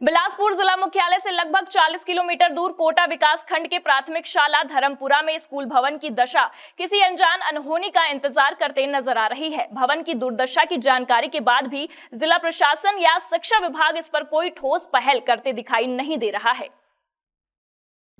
बिलासपुर जिला मुख्यालय से लगभग 40 किलोमीटर दूर कोटा विकास खंड के प्राथमिक शाला धर्मपुरा में स्कूल भवन की दशा किसी अनजान अनहोनी का इंतजार करते नजर आ रही है। भवन की दुर्दशा की जानकारी के बाद भी जिला प्रशासन या शिक्षा विभाग इस पर कोई ठोस पहल करते दिखाई नहीं दे रहा है।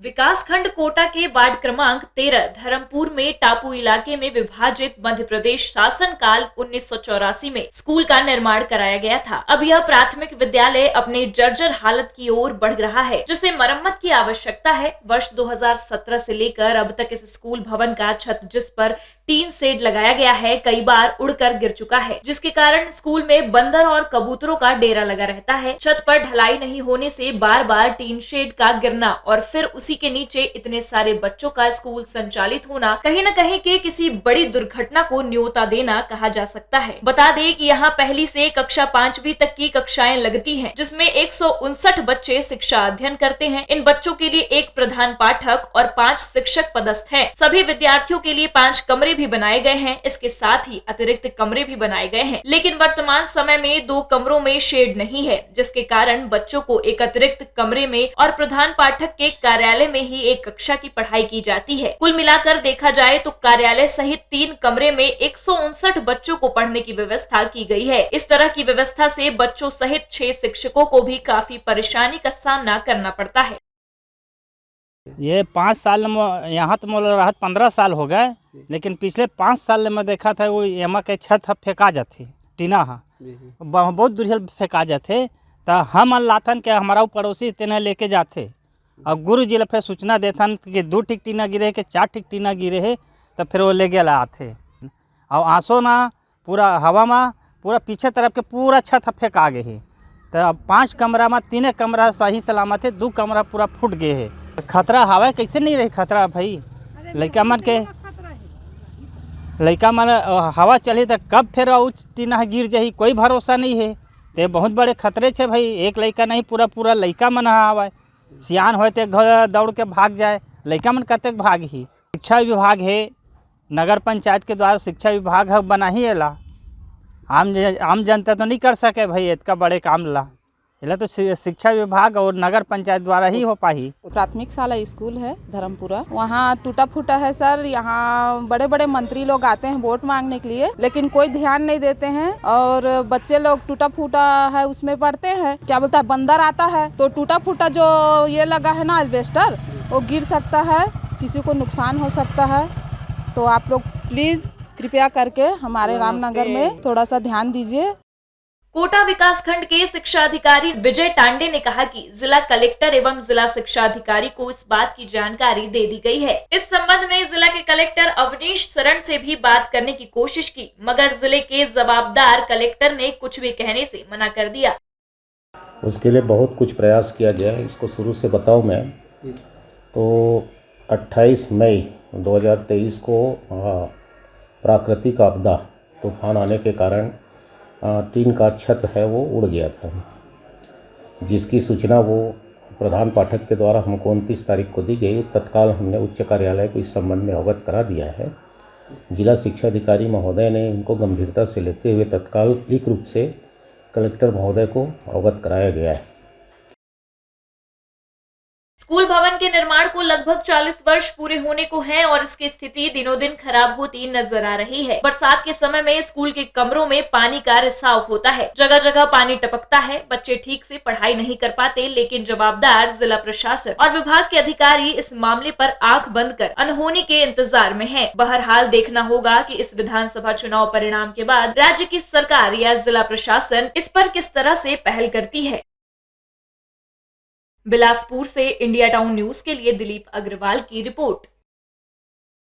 विकास खंड कोटा के वार्ड क्रमांक 13 धर्मपुर में टापू इलाके में विभाजित मध्य प्रदेश शासन काल 1984 में स्कूल का निर्माण कराया गया था। अब यह प्राथमिक विद्यालय अपने जर्जर हालत की ओर बढ़ रहा है, जिसे मरम्मत की आवश्यकता है। वर्ष 2017 से लेकर अब तक इस स्कूल भवन का छत, जिस पर टीन शेड लगाया गया है, कई बार उड़कर गिर चुका है, जिसके कारण स्कूल में बंदर और कबूतरों का डेरा लगा रहता है। छत पर ढलाई नहीं होने से बार बार टीन शेड का गिरना और फिर उसी के नीचे इतने सारे बच्चों का स्कूल संचालित होना कहीं न कहीं के किसी बड़ी दुर्घटना को न्योता देना कहा जा सकता है। बता दें कि यहाँ पहली से कक्षा 5वीं तक की कक्षाएं लगती हैं, जिसमें 159 बच्चे शिक्षा अध्ययन करते हैं। इन बच्चों के लिए एक प्रधान पाठक और 5 शिक्षक पदस्थ हैं। सभी विद्यार्थियों के लिए 5 कमरे भी बनाए गए हैं। इसके साथ ही अतिरिक्त कमरे भी बनाए गए हैं, लेकिन वर्तमान समय में 2 कमरों में शेड नहीं है, जिसके कारण बच्चों को एक अतिरिक्त कमरे में और प्रधान पाठक के कार्यालय में ही एक कक्षा की पढ़ाई की जाती है। कुल मिलाकर देखा जाए तो कार्यालय सहित 3 कमरे में 159 बच्चों को पढ़ने की व्यवस्था की गई है। इस तरह की व्यवस्था से बच्चों सहित 6 शिक्षकों को भी काफी परेशानी का सामना करना पड़ता है। ये 5 साल में यहाँ तो मोल रहा 15 साल हो गए, लेकिन पिछले 5 साल में देखा था वो यहाँ के छत फेंका जाते टीना बहुत दूर फेंका जाते, तो हम लाथन के हमारा पड़ोसी तेने लेके जाते और गुरु जी फिर सूचना देथन कि 2 टिक टीना गिरे के 4 टिक टीना गिरे है, तो फिर वो ले गया आते और आंसू ना पूरा हवा में पूरा पीछे तरफ के पूरा छत फेंका गए है। तो अब 5 कमरा में 3 कमरा सही सलामत है, 2 कमरा पूरा फूट गए है। खतरा हवा कैसे नहीं रही खतरा भाई, लड़का मन हवा चली तो कब फिर टीना गिर जाही कोई भरोसा नहीं है। ते बहुत बड़े खतरे छे भाई, एक लड़का नहीं पूरा लड़का मन आवा सियान हो तो दौड़ के भाग जाए, लड़का मन कतक भाग ही। शिक्षा विभाग है, नगर पंचायत के द्वारा शिक्षा विभाग है बना ही एला, आम जनता तो नहीं कर सके भाई इतना बड़े काम ला, इला तो शिक्षा विभाग और नगर पंचायत द्वारा ही हो पाही। प्राथमिक शाला स्कूल है धर्मपुरा, वहाँ टूटा फूटा है सर। यहाँ बड़े बड़े मंत्री लोग आते हैं वोट मांगने के लिए, लेकिन कोई ध्यान नहीं देते हैं और बच्चे लोग टूटा फूटा है उसमें पढ़ते हैं। क्या बोलता है, बंदर आता है तो टूटा फूटा जो ये लगा है ना एल्वेस्टर, वो गिर सकता है, किसी को नुकसान हो सकता है। तो आप लोग प्लीज कृपया करके हमारे रामनगर में थोड़ा सा ध्यान दीजिए। कोटा विकास खंड के शिक्षा अधिकारी विजय टांडे ने कहा कि जिला कलेक्टर एवं जिला शिक्षा अधिकारी को इस बात की जानकारी दे दी गई है। इस संबंध में जिला के कलेक्टर अवनीश शरण से भी बात करने की कोशिश की, मगर जिले के जवाबदार कलेक्टर ने कुछ भी कहने से मना कर दिया। उसके लिए बहुत कुछ प्रयास किया गया है। इसको शुरू से बताऊं मैं तो 28 मई 2023 को प्राकृतिक आपदा तूफान आने के कारण टीन का छत है वो उड़ गया था, जिसकी सूचना वो प्रधान पाठक के द्वारा हमको 29 तारीख को दी गई। तत्काल हमने उच्च कार्यालय को इस संबंध में अवगत करा दिया है। जिला शिक्षा अधिकारी महोदय ने इनको गंभीरता से लेते हुए तत्कालिक रूप से कलेक्टर महोदय को अवगत कराया गया है। स्कूल भवन के निर्माण को लगभग 40 वर्ष पूरे होने को हैं और इसकी स्थिति दिनों दिन खराब होती नजर आ रही है। बरसात के समय में स्कूल के कमरों में पानी का रिसाव होता है, जगह जगह पानी टपकता है, बच्चे ठीक से पढ़ाई नहीं कर पाते, लेकिन जवाबदार जिला प्रशासन और विभाग के अधिकारी इस मामले पर आंख बंद कर अनहोनी के इंतजार में हैं। बहरहाल देखना होगा कि इस विधानसभा चुनाव परिणाम के बाद राज्य की सरकार या जिला प्रशासन इस पर किस तरह से पहल करती है। बिलासपुर से इंडिया टाउन न्यूज के लिए दिलीप अग्रवाल की रिपोर्ट।